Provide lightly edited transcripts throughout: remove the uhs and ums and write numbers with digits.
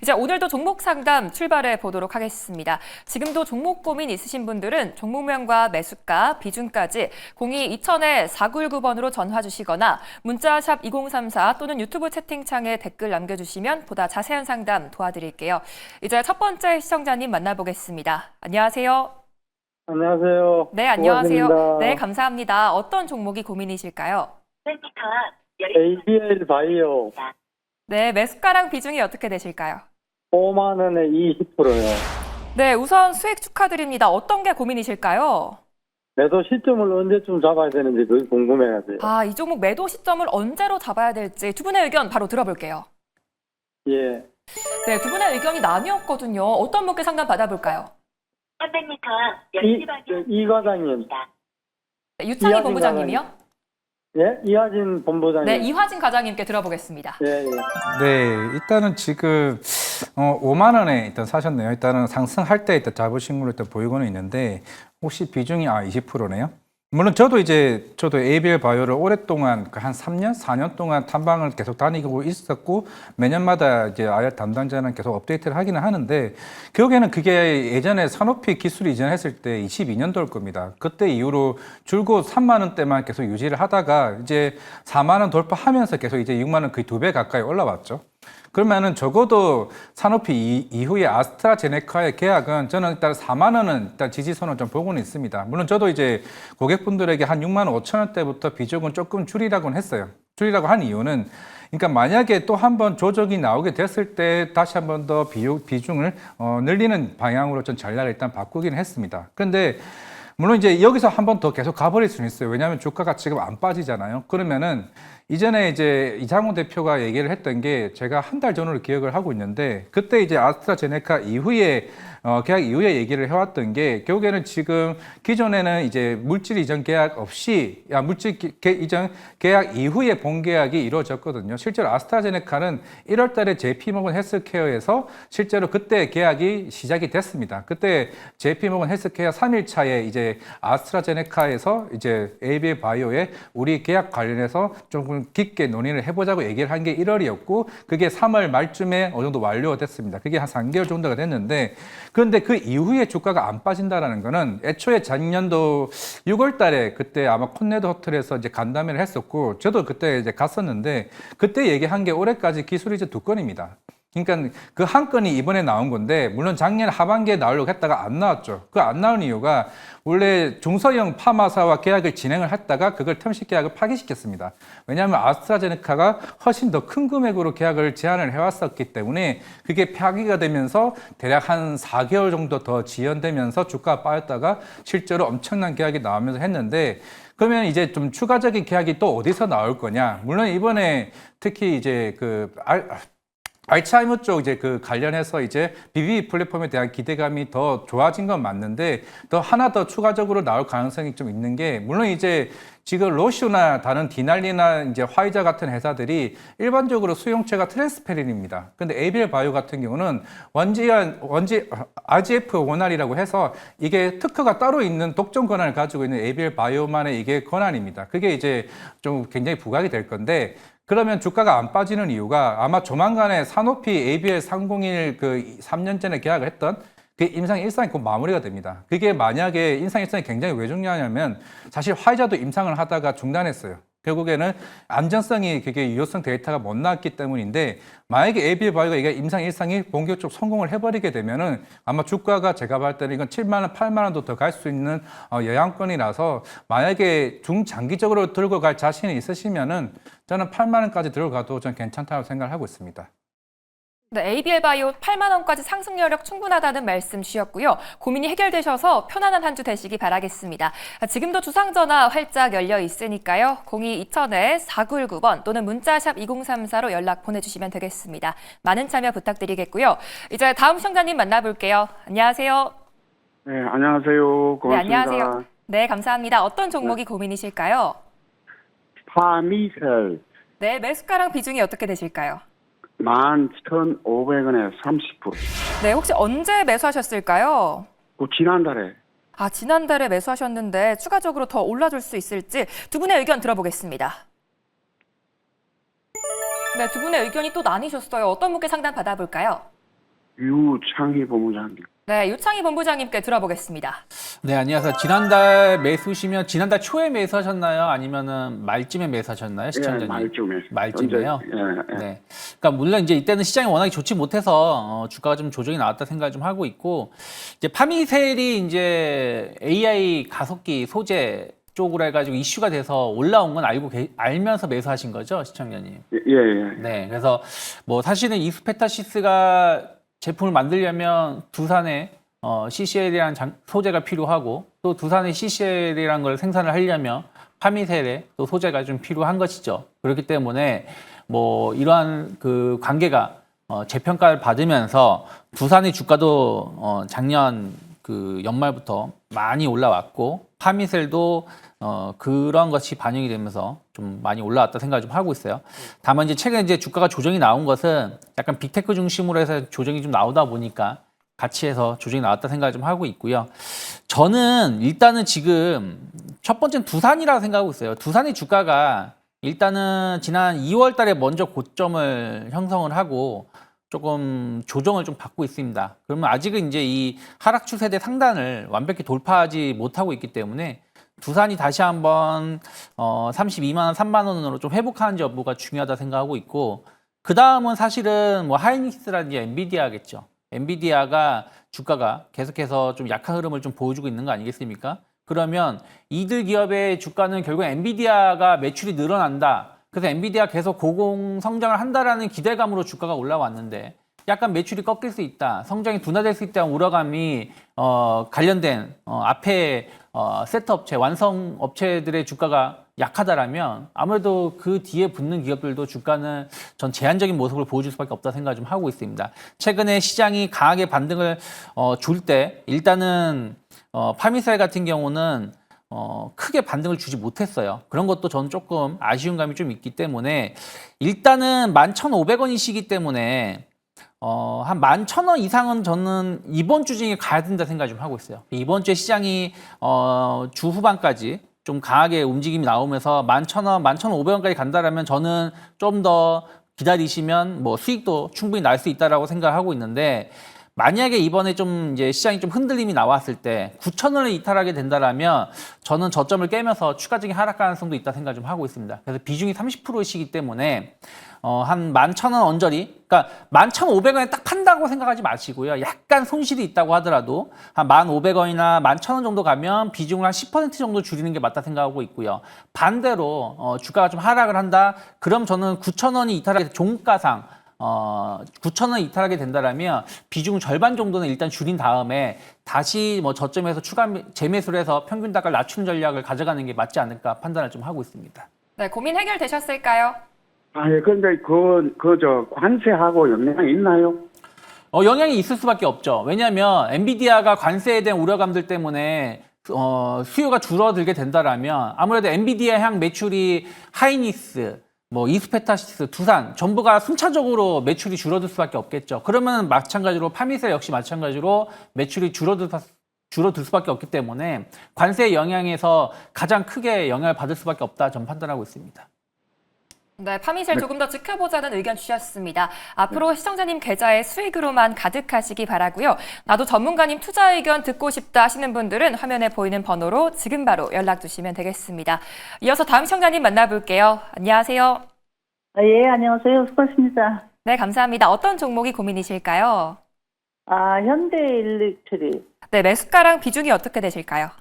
이제 오늘도 종목 상담 출발해 보도록 하겠습니다. 지금도 종목 고민 있으신 분들은 종목명과 매수가, 비중까지 02-2000-4919번으로 전화 주시거나 문자 샵 2034 또는 유튜브 채팅창에 댓글 남겨주시면 보다 자세한 상담 도와드릴게요. 이제 첫 번째 시청자님 만나보겠습니다. 안녕하세요. 안녕하세요. 네, 안녕하세요. 고맙습니다. 네, 감사합니다. 어떤 종목이 고민이실까요? ABL 바이오 네, 매수가랑 비중이 어떻게 되실까요? 5만 원에 20%요. 네, 우선 수익 축하드립니다. 어떤 게 고민이실까요? 매도 시점을 언제쯤 잡아야 되는지 그게 궁금해가지고. 아, 이 종목 매도 시점을 언제로 잡아야 될지 두 분의 의견 바로 들어볼게요. 예. 네, 두 분의 의견이 나뉘었거든요. 어떤 분께 상담 받아볼까요? 300m 이 과장님. 네, 유창희 이하진 본부장님이요? 예? 이하진 본부장님. 네, 이화진 과장님께 들어보겠습니다. 예, 예. 네, 일단은 지금 5만 원에 일단 사셨네요. 일단은 상승할 때 일단 잡으신 걸로 일단 보이고는 있는데 혹시 비중이 20%네요. 물론 저도 ABL 바이오를 오랫동안 한 3년, 4년 동안 탐방을 계속 다니고 있었고 매년마다 이제 IR 담당자는 계속 업데이트를 하기는 하는데 결국에는 그게 예전에 산업피 기술 이전했을 때 22년도일 겁니다. 그때 이후로 줄곧 3만 원대만 계속 유지를 하다가 이제 4만 원 돌파하면서 계속 이제 6만 원 거의 2배 가까이 올라왔죠. 그러면은 적어도 산오피 이후에 아스트라제네카의 계약은 저는 일단 4만 원은 일단 지지선을 좀 보고는 있습니다. 물론 저도 이제 고객분들에게 한 6만 5천 원대부터 비중은 조금 줄이라고는 했어요. 줄이라고 한 이유는 그러니까 만약에 또 한 번 조정이 나오게 됐을 때 다시 한 번 더 비중을 늘리는 방향으로 좀 전략을 일단 바꾸기는 했습니다. 그런데 물론 이제 여기서 한 번 더 계속 가버릴 수는 있어요. 왜냐하면 주가가 지금 안 빠지잖아요. 그러면은 이전에 이제 이장훈 대표가 얘기를 했던 게 제가 한 달 전으로 기억을 하고 있는데 그때 이제 아스트라제네카 이후에 계약 이후에 얘기를 해왔던 게 결국에는 지금 기존에는 이제 물질 이전 계약 없이 물질 이전 계약 이후에 본계약이 이루어졌거든요. 실제로 아스트라제네카는 1월 달에 JP모건 헬스케어에서 실제로 그때 계약이 시작이 됐습니다. 그때 JP모건 헬스케어 3일차에 이제 아스트라제네카에서 이제 ABL 바이오에 우리 계약 관련해서 조금 깊게 논의를 해보자고 얘기를 한 게 1월이었고 그게 3월 말쯤에 어느 정도 완료가 됐습니다. 그게 한 3개월 정도가 됐는데 그런데 그 이후에 주가가 안 빠진다라는 거는 애초에 작년도 6월 달에 그때 아마 콘네드 호텔에서 이제 간담회를 했었고 저도 그때 이제 갔었는데 그때 얘기한 게 올해까지 기술이 이제 2건입니다. 그러니까 그 한 건이 이번에 나온 건데 물론 작년 하반기에 나오려고 했다가 안 나왔죠. 그 안 나온 이유가 원래 중소형 파마사와 계약을 진행을 했다가 그걸 텀식 계약을 파기시켰습니다. 왜냐하면 아스트라제네카가 훨씬 더 큰 금액으로 계약을 제안을 해왔었기 때문에 그게 파기가 되면서 대략 한 4개월 정도 더 지연되면서 주가가 빠졌다가 실제로 엄청난 계약이 나오면서 했는데 그러면 이제 좀 추가적인 계약이 또 어디서 나올 거냐? 물론 이번에 특히 이제 알츠하이머 쪽 이제 그 관련해서 이제 BBB 플랫폼에 대한 기대감이 더 좋아진 건 맞는데 더 하나 더 추가적으로 나올 가능성이 좀 있는 게 물론 이제 지금 로슈나 다른 디날리나 이제 화이자 같은 회사들이 일반적으로 수용체가 트랜스페린입니다. 근데 ABL 바이오 같은 경우는 RGF1R이라고 해서 이게 특허가 따로 있는 독점 권한을 가지고 있는 ABL 바이오만의 이게 권한입니다. 그게 이제 좀 굉장히 부각이 될 건데 그러면 주가가 안 빠지는 이유가 아마 조만간에 산오피 ABL 301 그 3년 전에 계약을 했던 그 임상 1상이 곧 마무리가 됩니다. 그게 만약에 임상 1상이 굉장히 왜 중요하냐면 사실 화이자도 임상을 하다가 중단했어요. 결국에는 안전성이 그게 유효성 데이터가 못 나왔기 때문인데 만약에 ABL 바이오가 이게 임상 1상이 본격적으로 성공을 해버리게 되면은 아마 주가가 제가 봤을 때는 이건 7만 원, 8만 원도 더 갈 수 있는 영향권이라서 만약에 중장기적으로 들고 갈 자신이 있으시면은 저는 8만 원까지 들어가도 전 괜찮다고 생각을 하고 있습니다. 네, ABL 바이오 8만 원까지 상승 여력 충분하다는 말씀 주셨고요. 고민이 해결되셔서 편안한 한 주 되시기 바라겠습니다. 지금도 주상전화 활짝 열려 있으니까요. 02-2000-4919번 또는 문자샵 2034로 연락 보내주시면 되겠습니다. 많은 참여 부탁드리겠고요. 이제 다음 시청자님 만나볼게요. 안녕하세요. 네, 안녕하세요. 고맙습니다. 네, 안녕하세요. 네, 감사합니다. 어떤 종목이 고민이실까요? 파미셀 네, 매수가랑 비중이 어떻게 되실까요? 11,500원에 30%. 네, 혹시 언제 매수하셨을까요? 그 지난달에. 아, 지난달에 매수하셨는데 추가적으로 더 올라줄 수 있을지 두 분의 의견 들어보겠습니다. 네, 두 분의 의견이 또 나뉘셨어요. 어떤 분께 상담 받아볼까요? 유창희 본부장님. 네, 유창희 본부장님께 들어보겠습니다. 네, 안녕하세요. 지난달 매수시면 지난달 초에 매수하셨나요? 아니면은 말쯤에 매수하셨나요? 예, 시청자님? 말쯤에. 말쯤에요? 예, 예. 네. 그러니까 물론 이제 이때는 시장이 워낙에 좋지 못해서 주가가 좀 조정이 나왔다 생각을 좀 하고 있고, 이제 파미셀이 이제 AI 가속기 소재 쪽으로 해가지고 이슈가 돼서 올라온 건 알면서 매수하신 거죠, 시청자님? 예, 예. 네, 그래서 뭐 사실은 이스페타시스가 제품을 만들려면 두산에 CCL이라는 소재가 필요하고, 또 두산의 CCL이라는 걸 생산을 하려면 파미셀의 또 소재가 좀 필요한 것이죠. 그렇기 때문에 뭐 이러한 그 관계가 재평가를 받으면서 두산의 주가도 작년 그 연말부터 많이 올라왔고, 파미셀도 그런 것이 반영이 되면서 좀 많이 올라왔다 생각을 좀 하고 있어요. 다만 이제 최근에 이제 주가가 조정이 나온 것은 약간 빅테크 중심으로 해서 조정이 좀 나오다 보니까 같이 해서 조정이 나왔다 생각을 좀 하고 있고요. 저는 일단은 지금 첫 번째는 두산이라고 생각하고 있어요. 두산의 주가가 일단은 지난 2월 달에 먼저 고점을 형성을 하고 조금 조정을 좀 받고 있습니다. 그러면 아직은 이제 이 하락 추세대 상단을 완벽히 돌파하지 못하고 있기 때문에 두산이 다시 한번 32만 원, 3만 원으로 좀 회복하는 여부가 중요하다 생각하고 있고, 그 다음은 사실은 뭐 하이닉스라든지 엔비디아겠죠. 엔비디아가 주가가 계속해서 좀 약한 흐름을 좀 보여주고 있는 거 아니겠습니까? 그러면 이들 기업의 주가는 결국 엔비디아가 매출이 늘어난다. 그래서 엔비디아 계속 고공 성장을 한다라는 기대감으로 주가가 올라왔는데, 약간 매출이 꺾일 수 있다, 성장이 둔화될 수 있다는 우려감이 관련된 앞에 세트 업체, 완성 업체들의 주가가 약하다라면 아무래도 그 뒤에 붙는 기업들도 주가는 전 제한적인 모습을 보여줄 수밖에 없다 생각을 좀 하고 있습니다. 최근에 시장이 강하게 반등을 줄 때 일단은 파미셀 같은 경우는 크게 반등을 주지 못했어요. 그런 것도 저는 조금 아쉬운 감이 좀 있기 때문에 일단은 11,500원이시기 때문에 한 11,000원 이상은 저는 이번 주 중에 가야 된다 생각 좀 하고 있어요. 이번 주에 시장이 주 후반까지 좀 강하게 움직임이 나오면서 11,000원, 11,500원까지 간다라면 저는 좀 더 기다리시면 뭐 수익도 충분히 날 수 있다라고 생각을 하고 있는데, 만약에 이번에 좀 이제 시장이 좀 흔들림이 나왔을 때 9,000원을 이탈하게 된다라면 저는 저점을 깨면서 추가적인 하락 가능성도 있다 생각 좀 하고 있습니다. 그래서 비중이 30%이시기 때문에 한 11,000원 언저리, 그러니까 11,500원에 딱 판다고 생각하지 마시고요. 약간 손실이 있다고 하더라도 한 1,500원이나 11,000원 정도 가면 비중을 한 10% 정도 줄이는 게 맞다 생각하고 있고요. 반대로 주가가 좀 하락을 한다, 그럼 저는 9,000원이 이탈하게 종가상 9,000원 이탈하게 된다라면 비중 절반 정도는 일단 줄인 다음에 다시 뭐 저점에서 추가 재매수를 해서 평균 단가를 낮추는 전략을 가져가는 게 맞지 않을까 판단을 좀 하고 있습니다. 네, 고민 해결되셨을까요? 아, 예, 근데 저 관세하고 영향이 있나요? 영향이 있을 수밖에 없죠. 왜냐하면 엔비디아가 관세에 대한 우려감들 때문에 수요가 줄어들게 된다라면 아무래도 엔비디아 향 매출이 하이닉스, 뭐 이스페타시스, 두산 전부가 순차적으로 매출이 줄어들 수밖에 없겠죠. 그러면 마찬가지로 파미셀 역시 마찬가지로 매출이 줄어들 수밖에 없기 때문에 관세의 영향에서 가장 크게 영향을 받을 수밖에 없다 저는 판단하고 있습니다. 네, 파미셀 조금 더 지켜보자는 의견 주셨습니다. 앞으로 시청자님 계좌에 수익으로만 가득하시기 바라고요. 나도 전문가님 투자 의견 듣고 싶다 하시는 분들은 화면에 보이는 번호로 지금 바로 연락 주시면 되겠습니다. 이어서 다음 시청자님 만나볼게요. 안녕하세요. 예, 안녕하세요. 수고하십니다. 네, 감사합니다. 어떤 종목이 고민이실까요? 현대일렉트릭 네, 매수가랑 비중이 어떻게 되실까요?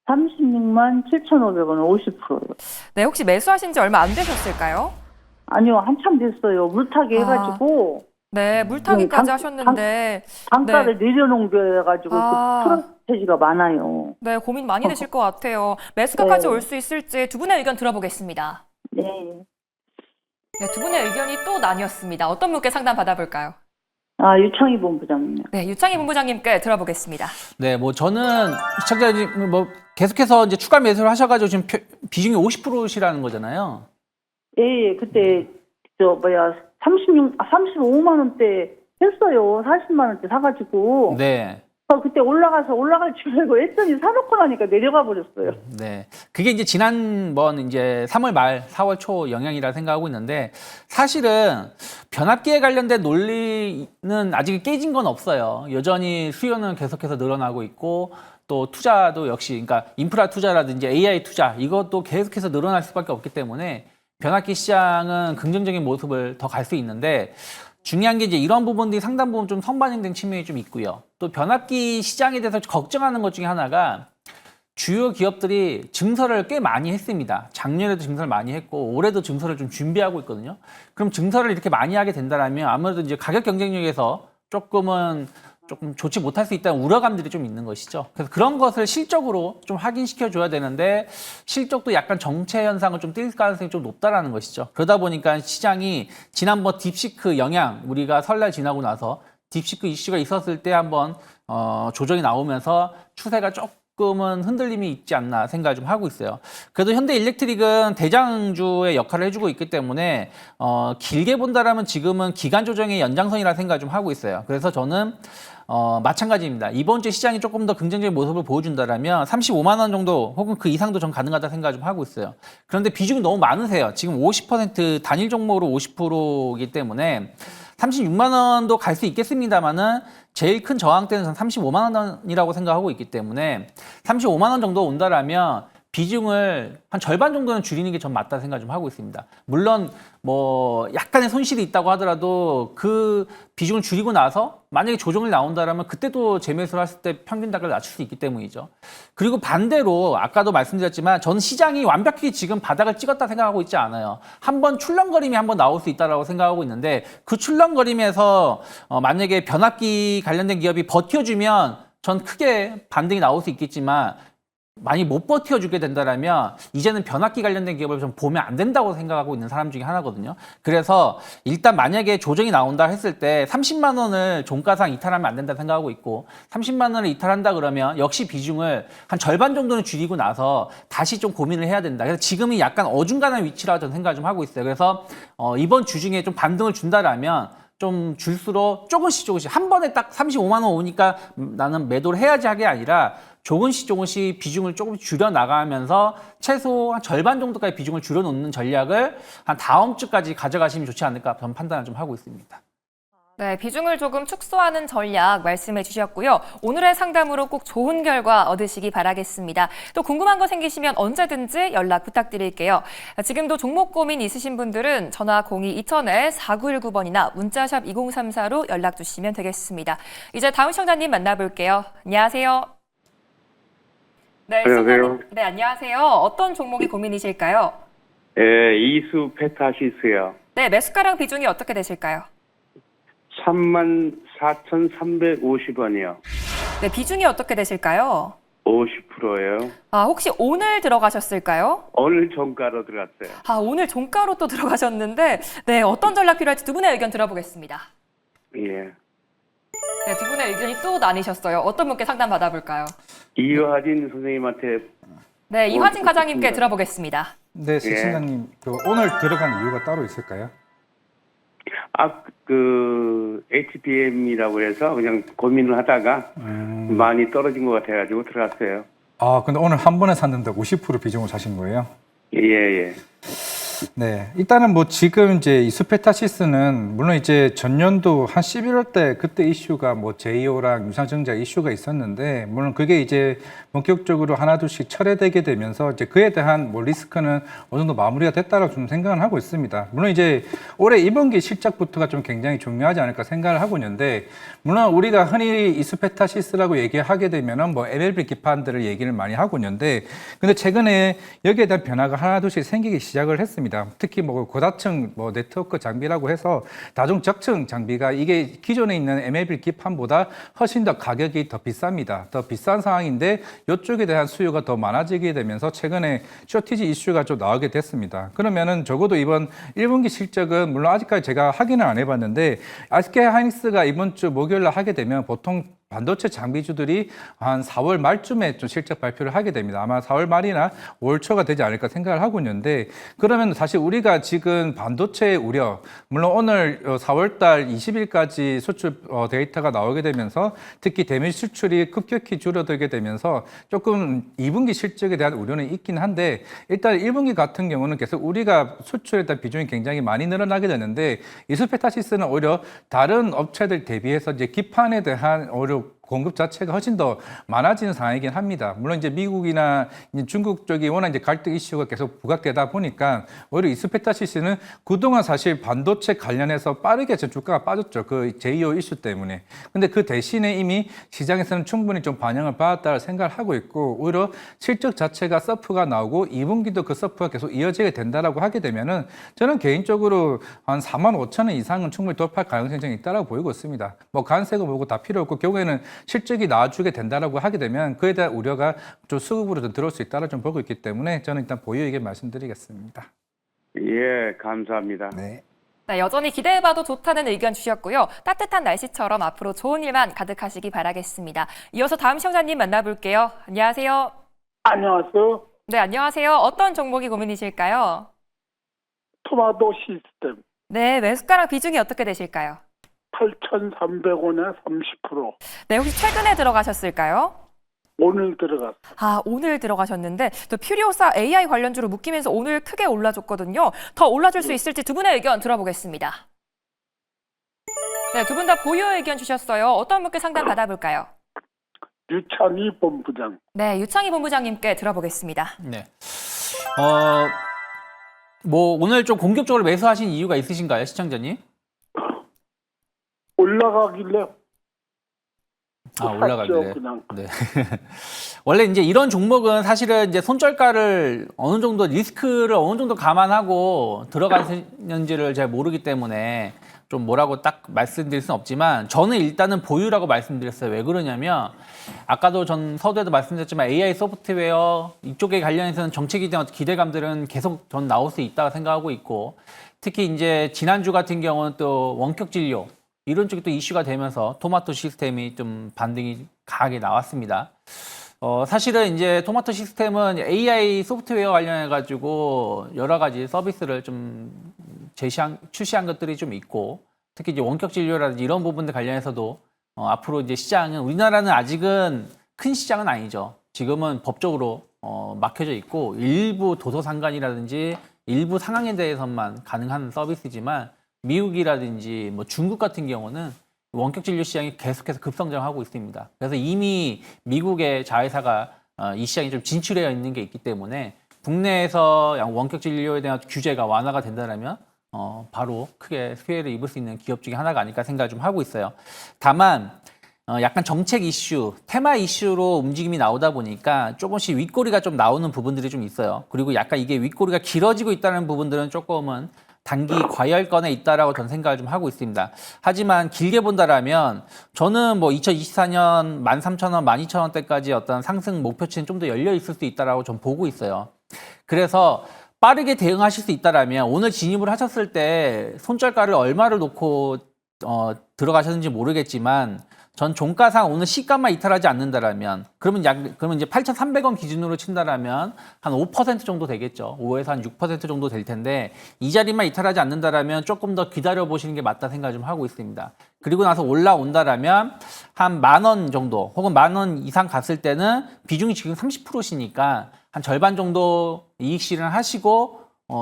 36만 7,500원 50%요. 네, 혹시 매수하신 지 얼마 안 되셨을까요? 아니요, 한참 됐어요. 물타기 해가지고 네, 물타기까지 당- 하셨는데 단가를 내려놓은 거여가지고 그 프로세지가 많아요. 네, 고민 많이 되실 것 같아요. 매수가까지 네. 올 수 있을지 두 분의 의견 들어보겠습니다. 네. 네, 두 분의 의견이 또 나뉘었습니다. 어떤 분께 상담 받아볼까요? 유창희 본부장님. 네, 유창희 본부장님께 들어보겠습니다. 네, 뭐 저는 시청자님 뭐 계속해서 이제 추가 매수를 하셔가지고 지금 비중이 50%시라는 거잖아요. 예, 그때 35만 원대 했어요. 40만 원대 사가지고. 네. 그때 올라갈 줄 알고 했더니 사놓고 나니까 내려가 버렸어요. 네. 그게 이제 지난번 이제 3월 말, 4월 초 영향이라 생각하고 있는데 사실은 변압기에 관련된 논리는 아직 깨진 건 없어요. 여전히 수요는 계속해서 늘어나고 있고 또 투자도 역시 그러니까 인프라 투자라든지 AI 투자 이것도 계속해서 늘어날 수밖에 없기 때문에 변압기 시장은 긍정적인 모습을 더 갈 수 있는데 중요한 게 이제 이런 부분들이 상당 부분 좀 선반영된 측면이 좀 있고요. 또 변압기 시장에 대해서 걱정하는 것 중에 하나가 주요 기업들이 증설을 꽤 많이 했습니다. 작년에도 증설을 많이 했고 올해도 증설을 좀 준비하고 있거든요. 그럼 증설을 이렇게 많이 하게 된다면 아무래도 이제 가격 경쟁력에서 조금 좋지 못할 수 있다는 우려감들이 좀 있는 것이죠. 그래서 그런 것을 실적으로 좀 확인시켜 줘야 되는데 실적도 약간 정체 현상을 좀 띌 가능성이 좀 높다라는 것이죠. 그러다 보니까 시장이 지난번 딥시크 영향 우리가 설날 지나고 나서 딥시크 이슈가 있었을 때 한번 조정이 나오면서 추세가 조금은 흔들림이 있지 않나 생각을 좀 하고 있어요. 그래도 현대일렉트릭은 대장주의 역할을 해주고 있기 때문에 길게 본다라면 지금은 기간 조정의 연장선이라 생각을 좀 하고 있어요. 그래서 저는 마찬가지입니다. 이번 주 시장이 조금 더 긍정적인 모습을 보여준다라면 35만 원 정도 혹은 그 이상도 전 가능하다 생각을 좀 하고 있어요. 그런데 비중이 너무 많으세요. 지금 50% 단일 종목으로 50%이기 때문에 36만 원도 갈 수 있겠습니다만은 제일 큰 저항대는 전 35만 원이라고 생각하고 있기 때문에 35만 원 정도 온다라면 비중을 한 절반 정도는 줄이는 게 전 맞다 생각 좀 하고 있습니다. 물론 뭐 약간의 손실이 있다고 하더라도 그 비중을 줄이고 나서 만약에 조정이 나온다라면 그때도 재매수를 했을 때 평균 단가를 낮출 수 있기 때문이죠. 그리고 반대로 아까도 말씀드렸지만 저는 시장이 완벽히 지금 바닥을 찍었다 생각하고 있지 않아요. 한번 출렁거림이 한번 나올 수 있다라고 생각하고 있는데 그 출렁거림에서 만약에 변압기 관련된 기업이 버텨주면 전 크게 반등이 나올 수 있겠지만 많이 못 버텨주게 된다면 이제는 변압기 관련된 기업을 좀 보면 안 된다고 생각하고 있는 사람 중에 하나거든요. 그래서 일단 만약에 조정이 나온다 했을 때 30만 원을 종가상 이탈하면 안 된다 생각하고 있고 30만 원을 이탈한다 그러면 역시 비중을 한 절반 정도는 줄이고 나서 다시 좀 고민을 해야 된다. 그래서 지금이 약간 어중간한 위치라고 저는 생각을 좀 하고 있어요. 그래서 이번 주 중에 좀 반등을 준다라면 좀 줄수록 조금씩 한 번에 딱 35만 원 오니까 나는 매도를 해야지 하게 아니라 조금씩 비중을 조금 줄여 나가면서 최소 한 절반 정도까지 비중을 줄여 놓는 전략을 한 다음 주까지 가져가시면 좋지 않을까 저는 판단을 좀 하고 있습니다. 네, 비중을 조금 축소하는 전략 말씀해 주셨고요. 오늘의 상담으로 꼭 좋은 결과 얻으시기 바라겠습니다. 또 궁금한 거 생기시면 언제든지 연락 부탁드릴게요. 지금도 종목 고민 있으신 분들은 전화 02-2000-4919번이나 문자샵 2034로 연락 주시면 되겠습니다. 이제 다음 시청자님 만나볼게요. 안녕하세요. 네, 안녕하세요. 네, 안녕하세요. 어떤 종목이 고민이실까요? 예, 이수 페타시스요. 네, 매수가랑 비중이 어떻게 되실까요? 34,350원이요. 네, 비중이 어떻게 되실까요? 50%예요. 혹시 오늘 들어가셨을까요? 오늘 종가로 들어갔어요. 오늘 종가로 또 들어가셨는데, 네, 어떤 전략 필요할지 두 분의 의견 들어보겠습니다. 예. 네, 두 분의 의견이 또 나뉘셨어요. 어떤 분께 상담 받아볼까요? 이화진 선생님한테 네, 이화진 과장님께 들어보겠습니다. 네, 시청자님 오늘 들어간 이유가 따로 있을까요? HBM이라고 해서 그냥 고민을 하다가 많이 떨어진 것 같아가지고 들어갔어요. 근데 오늘 한 번에 샀는데 50% 비중을 사신 거예요? 예. 네, 일단은 뭐 지금 이제 이수페타시스는 물론 이제 전년도 한 11월 때 그때 이슈가 뭐 제이오랑 유상증자 이슈가 있었는데 물론 그게 이제 본격적으로 하나둘씩 철회되게 되면서 이제 그에 대한 뭐 리스크는 어느 정도 마무리가 됐다라고 좀 생각을 하고 있습니다. 물론 이제 올해 이번기 실적부터가 좀 굉장히 중요하지 않을까 생각을 하고 있는데 물론 우리가 흔히 이수페타시스라고 얘기하게 되면은 뭐 MLB 기판들을 얘기를 많이 하고 있는데 근데 최근에 여기에 대한 변화가 하나둘씩 생기기 시작을 했습니다. 특히 뭐 고다층 뭐 네트워크 장비라고 해서 다중 적층 장비가 이게 기존에 있는 MLB 기판보다 훨씬 더 가격이 더 비쌉니다. 더 비싼 상황인데 이쪽에 대한 수요가 더 많아지게 되면서 최근에 쇼티지 이슈가 좀 나오게 됐습니다. 그러면은 적어도 이번 1분기 실적은 물론 아직까지 제가 확인을 안 해봤는데 SK 하이닉스가 이번 주 목요일 날 하게 되면 보통 반도체 장비주들이 한 4월 말쯤에 좀 실적 발표를 하게 됩니다. 아마 4월 말이나 5월 초가 되지 않을까 생각을 하고 있는데, 그러면 사실 우리가 지금 반도체 우려, 물론 오늘 4월 달 20일까지 수출 데이터가 나오게 되면서 특히 대미 수출이 급격히 줄어들게 되면서 조금 2분기 실적에 대한 우려는 있긴 한데, 일단 1분기 같은 경우는 계속 우리가 수출에 대한 비중이 굉장히 많이 늘어나게 되는데, 이스페타시스는 오히려 다른 업체들 대비해서 이제 기판에 대한 오히려 공급 자체가 훨씬 더 많아지는 상황이긴 합니다. 물론 이제 미국이나 이제 중국 쪽이 워낙 이제 갈등 이슈가 계속 부각되다 보니까 오히려 이스페타시스는 그동안 사실 반도체 관련해서 빠르게 주가가 빠졌죠. 그 제2호 이슈 때문에. 근데 그 대신에 이미 시장에서는 충분히 좀 반영을 받았다고 생각을 하고 있고, 오히려 실적 자체가 서프가 나오고 2분기도 그 서프가 계속 이어지게 된다라고 하게 되면은 저는 개인적으로 한 45,000원 이상은 충분히 돌파할 가능성이 있다라고 보이고 있습니다. 뭐 관세고 뭐고 다 필요 없고 결국에는 실적이 나와주게 된다라고 하게 되면 그에 대한 우려가 좀 수급으로 좀 들어올 수 있다고 좀 보고 있기 때문에 저는 일단 보유 의견 말씀드리겠습니다. 예, 감사합니다. 네. 네, 여전히 기대해봐도 좋다는 의견 주셨고요. 따뜻한 날씨처럼 앞으로 좋은 일만 가득하시기 바라겠습니다. 이어서 다음 시청자님 만나볼게요. 안녕하세요. 안녕하세요. 네, 안녕하세요. 어떤 종목이 고민이실까요? 토마토 시스템 네, 매수가랑 비중이 어떻게 되실까요? 8,300원에 30%. 네, 혹시 최근에 들어가셨을까요? 오늘 들어갔어. 아, 오늘 들어가셨는데 또 퓨리오사 AI 관련주로 묶이면서 오늘 크게 올라줬거든요. 더 올라줄 수 있을지 두 분의 의견 들어보겠습니다. 네, 두 분 다 보유 의견 주셨어요. 어떤 분께 상담 받아볼까요? 유창희 본부장. 네, 유창희 본부장님께 들어보겠습니다. 네. 뭐 오늘 좀 공격적으로 매수하신 이유가 있으신가요, 시청자님? 올라가길래 올라가길래. 그냥. 네. 원래 이제 이런 종목은 사실은 이제 손절가를 어느 정도 리스크를 어느 정도 감안하고 들어가시는지를 잘 모르기 때문에 좀 뭐라고 딱 말씀드릴 수는 없지만 저는 일단은 보유라고 말씀드렸어요. 왜 그러냐면 아까도 전 서두에도 말씀드렸지만 AI 소프트웨어 이쪽에 관련해서는 정책에 대한 기대감들은 계속 전 나올 수 있다고 생각하고 있고, 특히 이제 지난주 같은 경우는 또 원격 진료 이런 쪽이 또 이슈가 되면서 토마토 시스템이 좀 반등이 강하게 나왔습니다. 사실은 이제 토마토 시스템은 AI 소프트웨어 관련해가지고 여러 가지 서비스를 좀 출시한 것들이 좀 있고, 특히 이제 원격 진료라든지 이런 부분들 관련해서도 앞으로 이제 시장은, 우리나라는 아직은 큰 시장은 아니죠. 지금은 법적으로 막혀져 있고 일부 도서상관이라든지 일부 상황에 대해서만 가능한 서비스지만 미국이라든지 뭐 중국 같은 경우는 원격 진료 시장이 계속해서 급성장하고 있습니다. 그래서 이미 미국의 자회사가 이 시장에 좀 진출해 있는 게 있기 때문에 국내에서 원격 진료에 대한 규제가 완화가 된다면 바로 크게 수혜를 입을 수 있는 기업 중에 하나가 아닐까 생각을 좀 하고 있어요. 다만 약간 정책 이슈, 테마 이슈로 움직임이 나오다 보니까 조금씩 윗꼬리가 좀 나오는 부분들이 좀 있어요. 그리고 약간 이게 윗꼬리가 길어지고 있다는 부분들은 조금은 단기 과열권에 있다라고 저는 생각을 좀 하고 있습니다. 하지만 길게 본다라면 저는 뭐 2024년 13,000원, 12,000원대까지 어떤 상승 목표치는 좀 더 열려 있을 수 있다라고 전 보고 있어요. 그래서 빠르게 대응하실 수 있다라면 오늘 진입을 하셨을 때 손절가를 얼마를 놓고 들어가셨는지 모르겠지만 전 종가상 오늘 시가만 이탈하지 않는다라면 그러면 이제 8,300원 기준으로 친다라면 한 5% 정도 되겠죠. 5에서 한 6% 정도 될 텐데 이 자리만 이탈하지 않는다라면 조금 더 기다려 보시는 게 맞다 생각 좀 하고 있습니다. 그리고 나서 올라온다라면 한 10,000원 정도 혹은 10,000원 이상 갔을 때는 비중이 지금 30%시니까 한 절반 정도 이익 실현하시고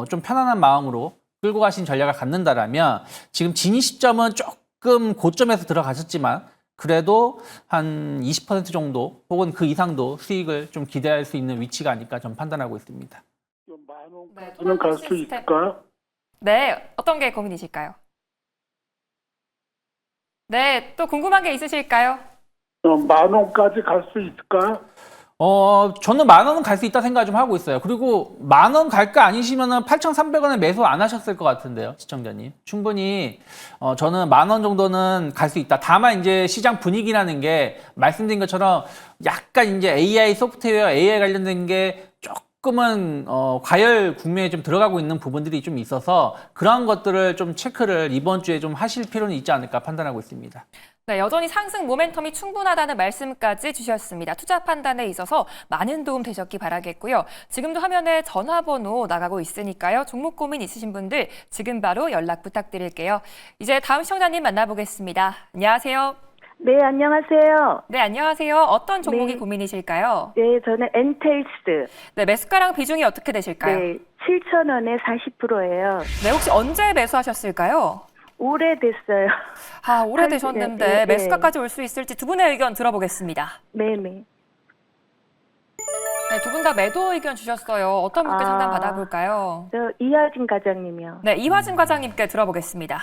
좀 편안한 마음으로 끌고 가신 전략을 갖는다라면 지금 진입 시점은 조금 고점에서 들어가셨지만 그래도 한 20% 정도 혹은 그 이상도 수익을 좀 기대할 수 있는 위치가 아닐까 좀 판단하고 있습니다. 만원까지는 갈 수 있을까요? 네, 어떤 게 고민이실까요? 네, 또 궁금한 게 있으실까요? 10,000원까지 갈 수 있을까요? 저는 10,000원은 갈 수 있다 생각 좀 하고 있어요. 그리고 10,000원 갈까 아니시면은 8,300원에 매수 안 하셨을 것 같은데요, 시청자님. 충분히, 저는 10,000원 정도는 갈 수 있다. 다만 이제 시장 분위기라는 게 말씀드린 것처럼 약간 이제 AI 소프트웨어, AI 관련된 게 조금은, 과열 국면에 좀 들어가고 있는 부분들이 좀 있어서 그런 것들을 좀 체크를 이번 주에 좀 하실 필요는 있지 않을까 판단하고 있습니다. 네, 여전히 상승 모멘텀이 충분하다는 말씀까지 주셨습니다. 투자 판단에 있어서 많은 도움 되셨기 바라겠고요. 지금도 화면에 전화번호 나가고 있으니까요. 종목 고민 있으신 분들 지금 바로 연락 부탁드릴게요. 이제 다음 시청자님 만나보겠습니다. 안녕하세요. 네, 안녕하세요. 네, 안녕하세요. 어떤 종목이 네. 고민이실까요? 네, 저는 엔텔스. 네, 매수가랑 비중이 어떻게 되실까요? 네, 7,000원에 40%예요. 네, 혹시 언제 매수하셨을까요? 오래됐어요. 아, 오래되셨는데 네, 네. 매수가까지 올 수 있을지 두 분의 의견 들어보겠습니다. 네네. 네, 두 분 다 매도 의견 주셨어요. 어떤 분께 아. 상담 받아볼까요? 저 이하진 과장님이요. 네, 이화진 과장님께 들어보겠습니다.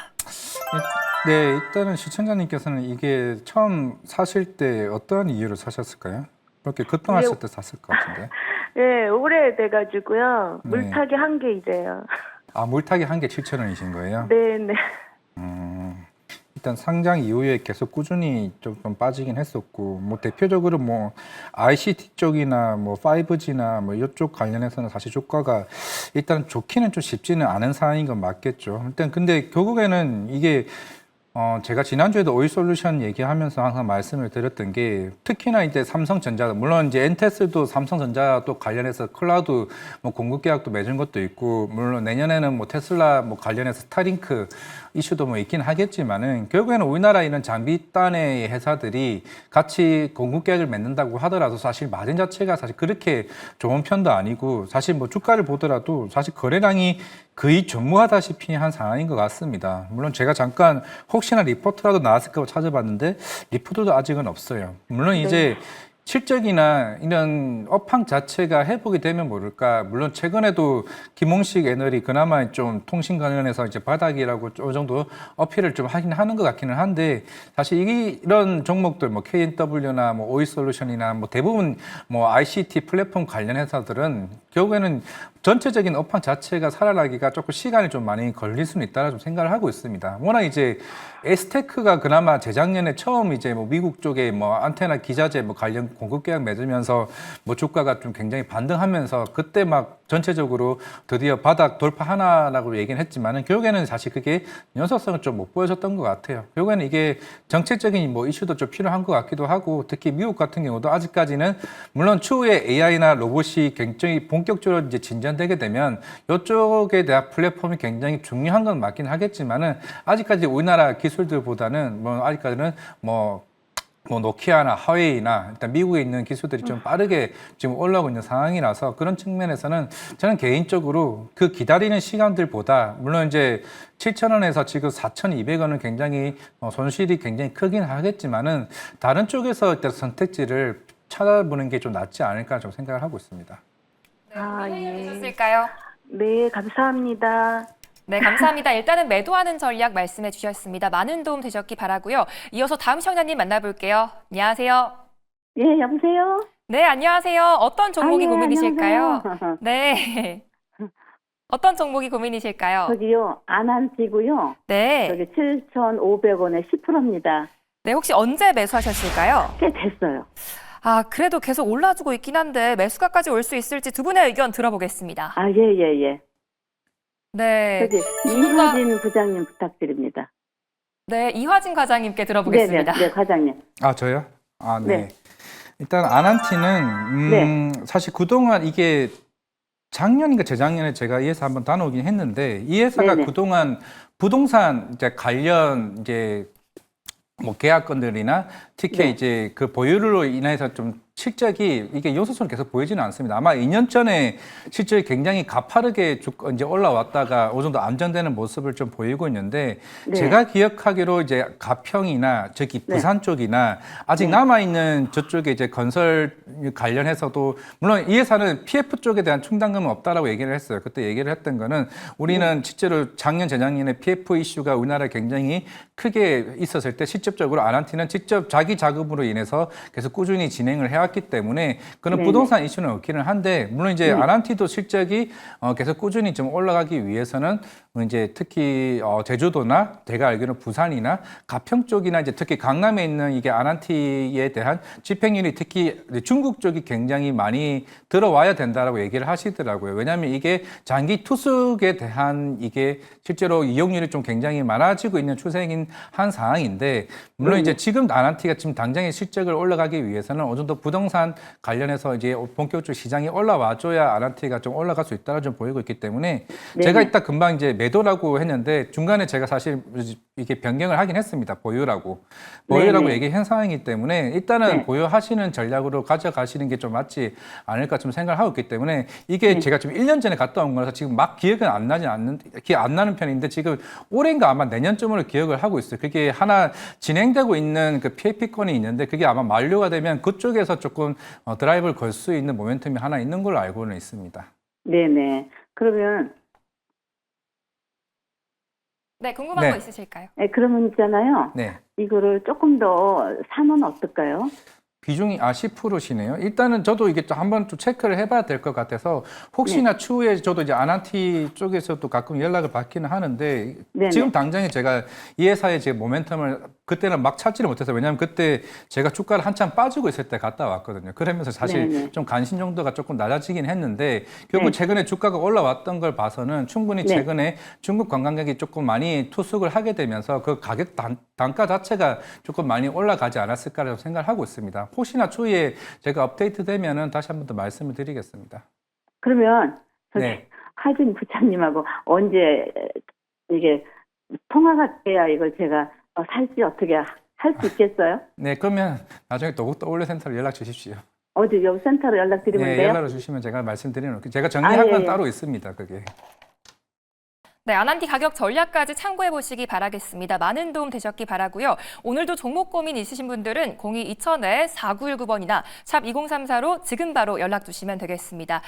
네, 일단은 시청자님께서는 이게 처음 사실 때 어떤 이유로 사셨을까요? 그렇게 급등하실 때 샀을 것 같은데. 네, 오래돼가지고요. 네. 물타기 한 게 이래요. 아, 물타기 한 개 7,000원이신 거예요? 네네. 일단 상장 이후에 계속 꾸준히 좀 빠지긴 했었고, 뭐 대표적으로 뭐 ICT 쪽이나 뭐 5G나 뭐 이쪽 관련해서는 사실 주가가 일단 좋기는 좀 쉽지는 않은 상황인 건 맞겠죠. 일단 근데 결국에는 이게 제가 지난주에도 오이솔루션 얘기하면서 항상 말씀을 드렸던 게 특히나 이제 삼성전자, 물론 이제 엔테스도 삼성전자 또 관련해서 클라우드 뭐 공급 계약도 맺은 것도 있고, 물론 내년에는 뭐 테슬라 뭐 관련해서 스타링크 이슈도 뭐 있긴 하겠지만은 결국에는 우리나라에 있는 장비단의 회사들이 같이 공급 계약을 맺는다고 하더라도 사실 마진 자체가 사실 그렇게 좋은 편도 아니고, 사실 뭐 주가를 보더라도 사실 거래량이 거의 전무하다시피 한 상황인 것 같습니다. 물론 제가 잠깐 혹시나 리포트라도 나왔을까 찾아봤는데 리포트도 아직은 없어요. 물론 이제 실적이나 이런 업황 자체가 회복이 되면 모를까. 물론 최근에도 김홍식 애널이 그나마 좀 통신 관련해서 이제 바닥이라고 어느 정도 어필을 좀 하긴 하는 것 같기는 한데, 사실 이런 종목들 뭐 KNW나 뭐 오이솔루션이나 뭐 대부분 뭐 ICT 플랫폼 관련 회사들은 결국에는 전체적인 업황 자체가 살아나기가 조금 시간이 좀 많이 걸릴 수는 있다라 좀 생각을 하고 있습니다. 워낙 이제 에스테크가 그나마 재작년에 처음 이제 뭐 미국 쪽에 뭐 안테나 기자재 뭐 관련 공급 계약 맺으면서 뭐 주가가 좀 굉장히 반등하면서 그때 막 전체적으로 드디어 바닥 돌파하나라고 얘기는 했지만은 결국에는 사실 그게 연속성을 좀 못 보여줬던 것 같아요. 결국에는 이게 정책적인 뭐 이슈도 좀 필요한 것 같기도 하고, 특히 미국 같은 경우도 아직까지는 물론 추후에 AI나 로봇이 굉장히 본격적으로 이제 진전되게 되면 이쪽에 대한 플랫폼이 굉장히 중요한 건 맞긴 하겠지만은 아직까지 우리나라 기술들보다는 뭐 아직까지는 뭐 노키아나 하웨이나 일단 미국에 있는 기술들이 좀 빠르게 지금 올라오고 있는 상황이라서 그런 측면에서는 저는 개인적으로 그 기다리는 시간들보다, 물론 이제 7,000원에서 지금 4,200원은 굉장히 손실이 굉장히 크긴 하겠지만은 다른 쪽에서 일단 선택지를 찾아보는 게 좀 낫지 않을까 좀 생각을 하고 있습니다. 네, 아, 예. 해주셨을까요? 네, 감사합니다. 네, 감사합니다. 일단은 매도하는 전략 말씀해 주셨습니다. 많은 도움 되셨기 바라고요. 이어서 다음 시청자님 만나볼게요. 안녕하세요. 예, 여보세요? 네, 안녕하세요. 어떤 종목이 아, 예, 고민이실까요? 안녕하세요. 네. 어떤 종목이 고민이실까요? 저기요, 안한지고요. 네. 저기 7,500원에 10%입니다. 네, 혹시 언제 매수하셨을까요? 꽤 됐어요. 아, 그래도 계속 올라주고 있긴 한데 매수가까지 올 수 있을지 두 분의 의견 들어보겠습니다. 아, 예, 예, 예. 네. 저기 이하진 부장님 부탁드립니다. 네, 이화진 과장님께 들어보겠습니다. 네, 과장님. 아, 저요? 아, 네. 네. 일단 아난티는 사실 그동안 이게 작년인가 재작년에 제가 이 회사 한번 다녀오긴 했는데, 이 회사가 네네. 그동안 부동산 이제 관련 이제 뭐 계약건들이나 특히 네. 이제 그 보유로 인해서 좀 실적이 이게 요소수는 계속 보이지는 않습니다. 아마 2년 전에 실적이 굉장히 가파르게 이제 올라왔다가 어느 정도 안정되는 모습을 좀 보이고 있는데, 네. 제가 기억하기로 이제 가평이나 저기 네. 부산 쪽이나 아직 남아있는 저쪽에 이제 건설 관련해서도, 물론 이 회사는 PF 쪽에 대한 충당금은 없다라고 얘기를 했어요. 그때 얘기를 했던 거는 우리는 실제로 작년, 재작년에 PF 이슈가 우리나라에 굉장히 크게 있었을 때 직접적으로 아난티는 직접 자기 자금으로 인해서 계속 꾸준히 진행을 해왔기 해왔기 때문에 그런 네네. 부동산 이슈는 없기는 한데 물론 이제 아난티도 실적이 계속 꾸준히 좀 올라가기 위해서는 이제 특히 제주도나 제가 알기로는 부산이나 가평 쪽이나 이제 특히 강남에 있는 이게 아난티에 대한 집행률이 특히 중국 쪽이 굉장히 많이 들어와야 된다라고 얘기를 하시더라고요. 왜냐하면 이게 장기 투숙에 대한 이게 실제로 이용률이 좀 굉장히 많아지고 있는 추세인 한 상황인데 물론 이제 지금 아난티가 지금 당장의 실적을 올라가기 위해서는 어느 정도 부동산 관련해서 이제 본격적으로 시장이 올라와줘야 아난티가 좀 올라갈 수 있다고 좀 보이고 있기 때문에 제가 이따 금방 이제 매도라고 했는데 중간에 제가 사실 이게 변경을 하긴 했습니다. 보유라고 얘기한 상황이기 때문에 일단은 보유하시는 전략으로 가져가시는 게 좀 맞지 않을까 좀 생각을 하고 있기 때문에 이게 제가 지금 1년 전에 갔다 온 거라서 지금 막 기억 안 나는 편인데 지금 올해인가 아마 내년쯤으로 기억을 하고 있어요. 그게 하나 진행되고 있는 그 PAP건이 있는데 그게 아마 만료가 되면 그쪽에서 조금 드라이브를 걸 수 있는 모멘텀이 하나 있는 걸로 알고는 있습니다. 네네. 그러면 네, 궁금한 네. 거 있으실까요? 네, 그러면 있잖아요. 네. 이거를 조금 더 사면 어떨까요? 비중이 10%시네요. 일단은 저도 이게 또 한번 좀 체크를 해봐야 될 것 같아서 혹시나 추후에 저도 이제 아난티 쪽에서도 가끔 연락을 받기는 하는데 네네. 지금 당장에 제가 이 회사의 제 모멘텀을 그때는 막 찾지를 못해서 왜냐하면 그때 제가 주가를 한참 빠지고 있을 때 갔다 왔거든요. 그러면서 사실 네네. 좀 관심 정도가 조금 낮아지긴 했는데 결국 최근에 주가가 올라왔던 걸 봐서는 충분히 네. 최근에 중국 관광객이 조금 많이 투숙을 하게 되면서 그 가격 단가 자체가 조금 많이 올라가지 않았을까라고 생각을 하고 있습니다. 혹시나 추후에 제가 업데이트 되면은 다시 한 번 더 말씀을 드리겠습니다. 그러면 저기 네. 하진 부장님하고 언제 이게 통화가 돼야 이걸 제가 살지 어떻게 할 수 있겠어요? 네, 그러면 나중에 또 올레 센터로 연락 주십시오. 어디 여기 센터로 연락드리면 네, 돼요? 연락을 주시면 제가 말씀드리는 제가 정리한 예, 건 예. 따로 있습니다. 그게. 네, 아난티 가격 전략까지 참고해 보시기 바라겠습니다. 많은 도움 되셨기 바라고요. 오늘도 종목 고민 있으신 분들은 02-2000-4919번이나 샵 2034로 지금 바로 연락 주시면 되겠습니다.